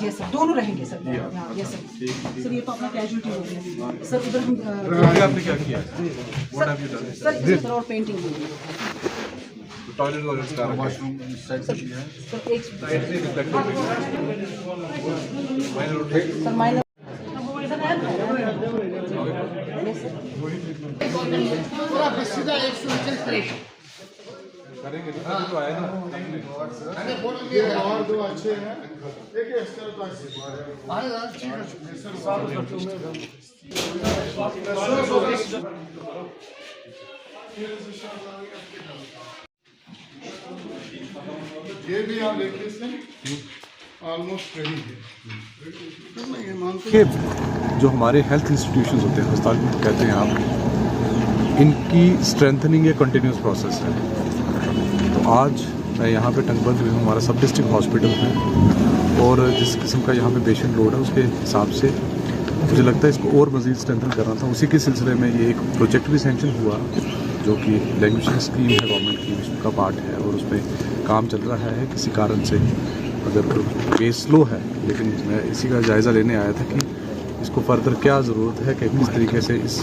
Yes sir, दोनों रहेंगे sir. Yes sir. Sir ये तो अपना कैजुअलिटी हो गया सर। उधर हम आपने क्या किया? सर इधर और पेंटिंग हुई है टॉयलेट का वॉशरूम सर। एक सर माइनर सीधा 139 करेंगे तो आया ना। और दो अच्छे हैं, देखिए इसका तो ये भी आप देखिए ऑलमोस्ट रेडी है। कि जो हमारे हेल्थ इंस्टीट्यूशंस होते हैं, अस्पताल कहते हैं आप, इनकी स्ट्रेंथनिंग एक कंटिन्यूस प्रोसेस है। तो आज मैं यहाँ पे टंगबंद में हूँ, हमारा सब डिस्ट्रिक्ट हॉस्पिटल है, और जिस किस्म का यहाँ पे पेशेंट लोड है उसके हिसाब से मुझे लगता है इसको और मज़ीद स्ट्रेंथन करना था। उसी के सिलसिले में ये एक प्रोजेक्ट भी सैंक्शन हुआ जो कि लैंग्वेज स्कीम है गवर्नमेंट की, उसका पार्ट है, और उसमें काम चल रहा है। किसी कारण से अगर केस स्लो है, लेकिन मैं इसी का जायज़ा लेने आया था कि इसको फर्दर क्या ज़रूरत है कि किस तरीके से इस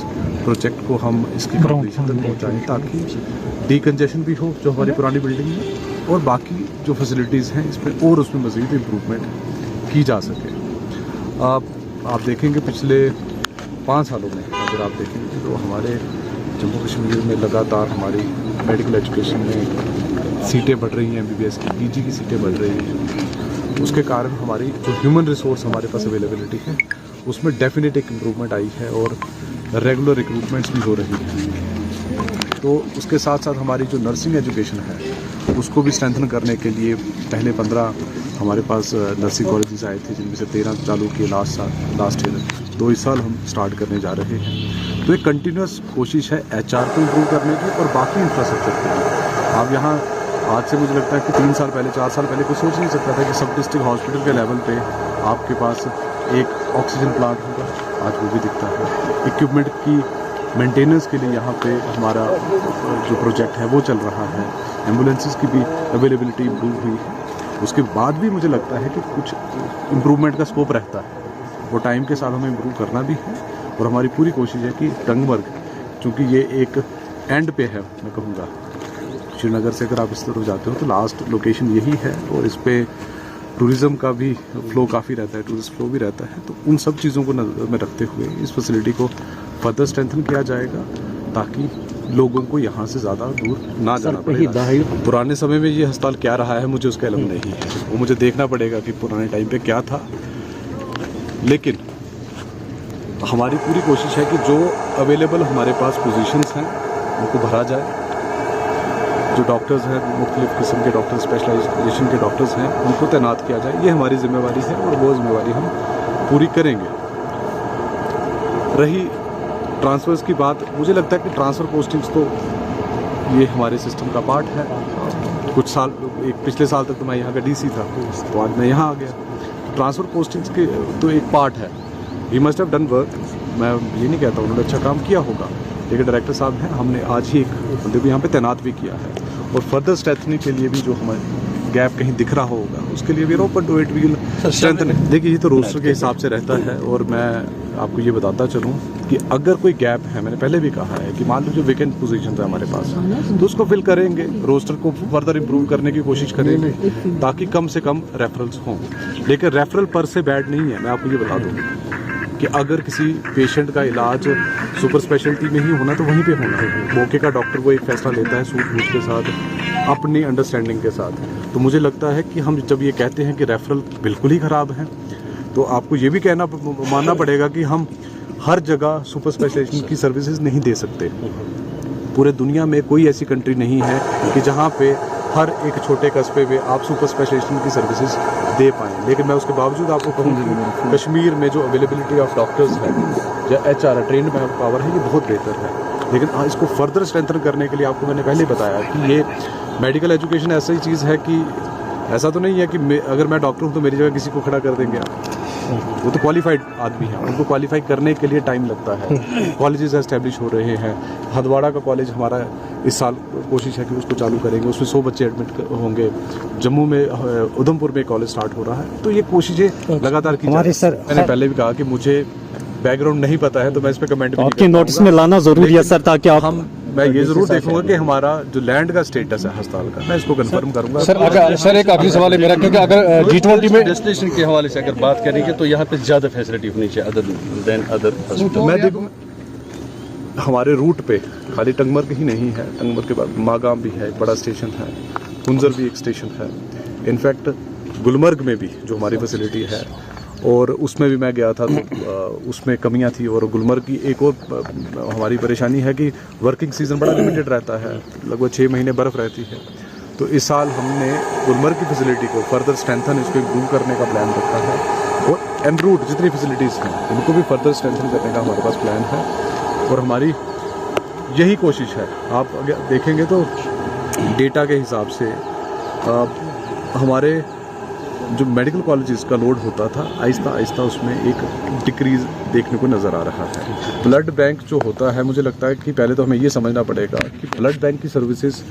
प्रोजेक्ट को हम इसकी कंप्लीशन तक पहुँचाएँ, ताकि डीकंजेशन भी हो जो हमारी पुरानी बिल्डिंग है, और बाकी जो फैसिलिटीज़ हैं इसमें और उसमें मज़ीद इम्प्रूवमेंट की जा सके। आप देखेंगे पिछले 5 सालों में अगर आप देखेंगे तो हमारे जम्मू कश्मीर में लगातार हमारी मेडिकल एजुकेशन में सीटें बढ़ रही हैं, MBBS की, PG की सीटें बढ़ रही हैं। उसके कारण हमारी जो ह्यूमन रिसोर्स हमारे पास अवेलेबिलिटी है उसमें डेफिनेट एक इम्प्रूवमेंट आई है, और रेगुलर रिक्रूटमेंट्स भी हो रही हैं। तो उसके साथ साथ हमारी जो नर्सिंग एजुकेशन है उसको भी स्ट्रेंथन करने के लिए पहले 15 हमारे पास नर्सिंग कॉलेजेस आए थे, जिनमें से 13 चालू किए लास्ट ईयर। 2 इस साल हम स्टार्ट करने जा रहे हैं। तो एक कंटिन्यूस कोशिश है HR को इम्प्रूव करने की और बाकी इंफ्रास्ट्रक्चर के लिए। आप यहाँ आज से मुझे लगता है कि 3 साल पहले, 4 साल पहले कोई सोच नहीं सकता था कि सब डिस्ट्रिक्ट हॉस्पिटल के लेवल पे आपके पास एक ऑक्सीजन प्लांट होगा। आज वो भी दिखता है। इक्विपमेंट की मेंटेनेंस के लिए यहाँ पे हमारा जो प्रोजेक्ट है वो चल रहा है। एम्बुलेंसेस की भी अवेलेबिलिटी इम्प्रूव हुई है। उसके बाद भी मुझे लगता है कि कुछ इम्प्रूवमेंट का स्कोप रहता है, वो टाइम के साथ हमें इम्प्रूव करना भी है। और हमारी पूरी कोशिश है कि टंगमर्ग, चूँकि ये एक एंड पे है, मैं कहूँगा श्रीनगर से अगर आप इस तरफ जाते हो तो लास्ट लोकेशन यही है, और इस पर टूरिज़्म का भी फ्लो काफ़ी रहता है, टूरिस्ट फ्लो भी रहता है। तो उन सब चीज़ों को नज़र में रखते हुए इस फैसिलिटी को फर्दर स्ट्रेंथन किया जाएगा, ताकि लोगों को यहाँ से ज़्यादा दूर ना जाना पड़े। पुराने समय में ये अस्पताल क्या रहा है मुझे उसका इल्म नहीं है, वो मुझे देखना पड़ेगा कि पुराने टाइम पे क्या था। लेकिन हमारी पूरी कोशिश है कि जो अवेलेबल हमारे पास पोजीशंस हैं उनको भरा जाए। जो डॉक्टर्स हैं, मुख्तलिफ़ किस्म के डॉक्टर, स्पेशलाइजेशन के डॉक्टर्स हैं, उनको तैनात किया जाए। ये हमारी जिम्मेवारी है और वो जिम्मेवारी हम पूरी करेंगे। रही ट्रांसफ़र्स की बात, मुझे लगता है कि ट्रांसफ़र पोस्टिंग्स तो ये हमारे सिस्टम का पार्ट है। कुछ साल, पिछले साल तक तो मैं यहाँ का DC था, तो आज मैं यहाँ आ गया। ट्रांसफ़र पोस्टिंग्स के तो एक पार्ट है। We must have done work. मैं ये नहीं कहता उन्होंने अच्छा काम किया होगा, लेकिन डायरेक्टर साहब हैं, हमने आज ही एक बंदे को यहाँ पे तैनात भी किया है। और फर्दर स्ट्रेंथनिंग के लिए भी जो हमारे गैप कहीं दिख रहा होगा उसके लिए भी open to it, we'll strengthen. देखिए ये तो रोस्टर के हिसाब से रहता है, और मैं आपको ये बताता चलूँ कि अगर कोई गैप है, मैंने पहले भी कहा है कि मान लो जो वेकेंट पोजीशन है हमारे पास, तो उसको फिल करेंगे, रोस्टर को फर्दर इम्प्रूव करने की कोशिश करेंगे, ताकि कम से कम रेफरल्स हों। लेकिन रेफरल पर से बैड नहीं है। मैं आपको ये बता दूँ कि अगर किसी पेशेंट का इलाज सुपर स्पेशलिटी में ही होना तो वहीं पे होना है। मौके का डॉक्टर वो एक फैसला लेता है सूझबूझ के साथ, अपनी अंडरस्टैंडिंग के साथ। तो मुझे लगता है कि हम जब ये कहते हैं कि रेफरल बिल्कुल ही ख़राब हैं, तो आपको ये भी मानना पड़ेगा कि हम हर जगह सुपर स्पेशलिटी की सर्विसेज नहीं दे सकते। पूरे दुनिया में कोई ऐसी कंट्री नहीं है कि जहाँ पे हर एक छोटे कस्बे में आप सुपर स्पेशलिस्ट की सर्विसेज दे पाएँ। लेकिन मैं उसके बावजूद आपको कहूँ कि कश्मीर में जो अवेलेबिलिटी ऑफ डॉक्टर्स है या HR ट्रेंड पावर है, ये बहुत बेहतर है। लेकिन इसको फर्दर स्ट्रेंथन करने के लिए आपको मैंने पहले बताया कि ये मेडिकल एजुकेशन ऐसी चीज़ है कि ऐसा तो नहीं है कि अगर मैं डॉक्टर हूँ तो मेरी जगह किसी को खड़ा कर देंगे आप। वो तो क्वालिफाइड आदमी है, उनको क्वालिफाई करने के लिए टाइम लगता है। कॉलेजेस एस्टेब्लिश हो रहे हैं। हदवाड़ा का कॉलेज हमारा इस साल कोशिश है कि उसको चालू करेंगे, उसमें 100 बच्चे एडमिट होंगे। जम्मू में उधमपुर में कॉलेज स्टार्ट हो रहा है। तो ये कोशिशें लगातार की जा रही है। मैंने पहले भी कहा कि मुझे बैकग्राउंड नहीं पता है, तो मैं इस पे कमेंट भी नहीं आपके नोटिस में लाना जरूरी है सर, ताकि आप मैं ये जरूर देखूंगा कि हमारा जो लैंड का स्टेटस है अस्पताल का, मैं इसको कंफर्म करूंगा। सर एक आखिरी सवाल है मेरा, क्योंकि अगर G20 में डेस्टिनेशन के हवाले से अगर बात करेंगे तो यहाँ पे ज्यादा फैसिलिटी होनी चाहिए अदर देन अदर। मैं देखूँ हमारे रूट पे खाली टंगमर्ग ही नहीं है, टंगमर्ग के बाद मागाम भी है, एक बड़ा स्टेशन है, कुंजर भी एक स्टेशन है। इनफैक्ट गुलमर्ग में भी जो हमारी फैसिलिटी है, और उसमें भी मैं गया था तो उसमें कमियां थी। और गुलमर्ग की एक और हमारी परेशानी है कि वर्किंग सीज़न बड़ा लिमिटेड रहता है, लगभग 6 महीने बर्फ़ रहती है। तो इस साल हमने गुलमर्ग की फैसिलिटी को फर्दर स्ट्रेंथन, इसको इम्प्रूव करने का प्लान रखा है। और एन रूट जितनी फैसिलिटीज़ हैं उनको भी फर्दर स्ट्रेंथन करने का हमारे पास प्लान है। और हमारी यही कोशिश है। आप अगर देखेंगे तो डेटा के हिसाब से हमारे जो मेडिकल कॉलेजेस का लोड होता था, आहिस्ता आहिस्ता उसमें एक डिक्रीज देखने को नज़र आ रहा है। ब्लड बैंक जो होता है, मुझे लगता है कि पहले तो हमें ये समझना पड़ेगा कि ब्लड बैंक की सर्विसेज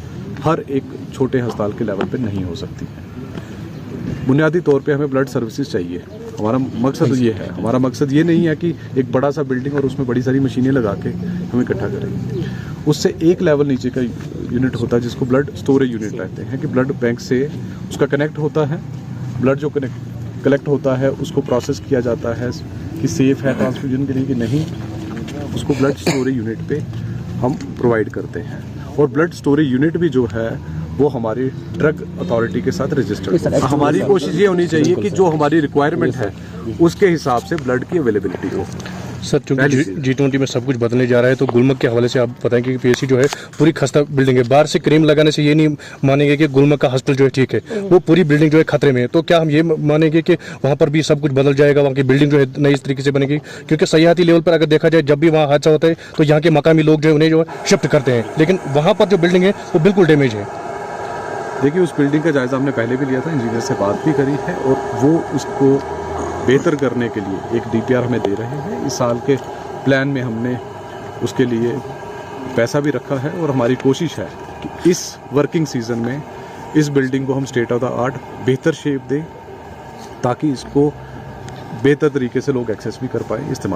हर एक छोटे अस्पताल के लेवल पे नहीं हो सकती है। बुनियादी तौर पे हमें ब्लड सर्विसेज चाहिए। हमारा मकसद ये है, हमारा मकसद ये नहीं है कि एक बड़ा सा बिल्डिंग और उसमें बड़ी सारी मशीनें लगा के हम इकट्ठा करें। उससे एक लेवल नीचे का यूनिट होता है जिसको ब्लड स्टोरेज यूनिट कहते हैं, कि ब्लड बैंक से उसका कनेक्ट होता है, ब्लड जो कलेक्ट होता है उसको प्रोसेस किया जाता है कि सेफ़ है ट्रांसफ्यूजन के लिए कि नहीं, उसको ब्लड स्टोरेज यूनिट पे हम प्रोवाइड करते हैं। और ब्लड स्टोरेज यूनिट भी जो है वो हमारी ड्रग अथॉरिटी के साथ रजिस्टर्ड है। हमारी कोशिश ये होनी चाहिए कि जो हमारी रिक्वायरमेंट है उसके हिसाब से ब्लड की अवेलेबिलिटी हो। सर क्योंकि G20 में सब कुछ बदलने जा रहा है, तो गुलमर्ग के हवाले से आप बताएंगे कि PSC जो है पूरी खस्ता बिल्डिंग है, बाहर से क्रीम लगाने से ये नहीं मानेंगे कि गुलमर्ग का हॉस्पिटल जो है ठीक है, वो पूरी बिल्डिंग जो है खतरे में है। तो क्या हम ये मानेंगे कि वहाँ पर भी सब कुछ बदल जाएगा, वहाँ की बिल्डिंग जो है नई इस तरीके से बनेगी? क्योंकि सयाहती लेवल पर अगर देखा जाए, जब भी वहाँ हादसा होता है तो यहाँ के मकामी लोग जो है उन्हें जो है शिफ्ट करते हैं, लेकिन वहाँ पर जो बिल्डिंग है वो बिल्कुल डैमेज है। देखिए, उस बिल्डिंग का जायज़ा हमने पहले भी लिया था, इंजीनियर से बात भी करी है, और वो उसको बेहतर करने के लिए एक DPR हमें दे रहे हैं। इस साल के प्लान में हमने उसके लिए पैसा भी रखा है, और हमारी कोशिश है कि इस वर्किंग सीज़न में इस बिल्डिंग को हम स्टेट ऑफ द आर्ट बेहतर शेप दें, ताकि इसको बेहतर तरीके से लोग एक्सेस भी कर पाएँ, इस्तेमाल